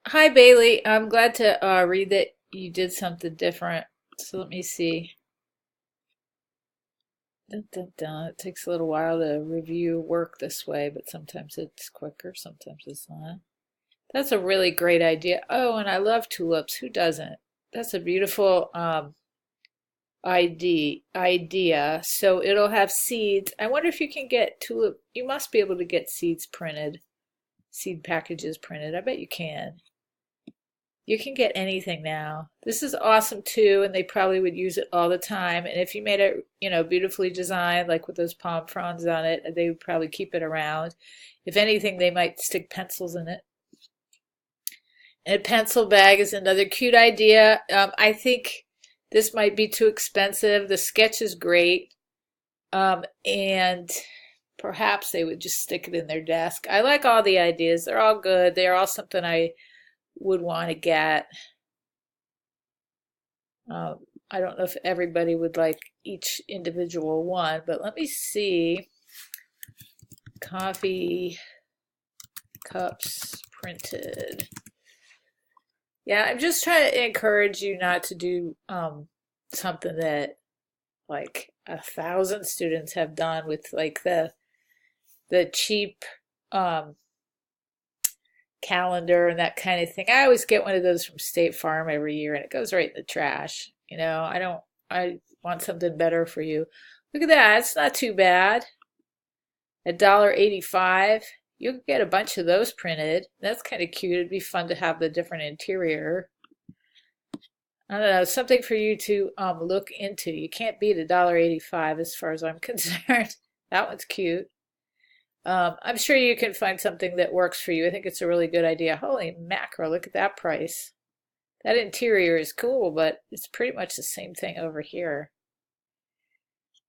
Hi, Bailey. I'm glad to read that you did something different. So let me see. Dun, dun, dun. It takes a little while to review work this way, but sometimes it's quicker, sometimes it's not. That's a really great idea. Oh, and I love tulips. Who doesn't? That's a beautiful idea. So it'll have seeds. I wonder if you can get tulip. You must be able to get seeds printed, seed packages printed. I bet you can. You can get anything now. This is awesome too, and they probably would use it all the time. And if you made it, beautifully designed, like with those palm fronds on it, they would probably keep it around. If anything, they might stick pencils in it. And a pencil bag is another cute idea. I think this might be too expensive. The sketch is great, and perhaps they would just stick it in their desk. I like all the ideas. They're all good. They're all something I would want to get. I don't know if everybody would like each individual one, but let me see. Coffee cups printed. Yeah, I'm just trying to encourage you not to do something that like 1,000 students have done with like the cheap um, calendar and that kind of thing. I always get one of those from State Farm every year and it goes right in the trash. I want something better for you. Look at that. It's not too bad. $1.85. You can get a bunch of those printed. That's kind of cute. It'd be fun to have the different interior. I don't know, something for you to look into. You can't beat $1.85 as far as I'm concerned. That one's cute. I'm sure you can find something that works for you. I think it's a really good idea. Holy mackerel, look at that price. That interior is cool, but it's pretty much the same thing over here.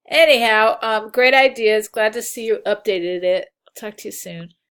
Anyhow, great ideas. Glad to see you updated it. I'll talk to you soon.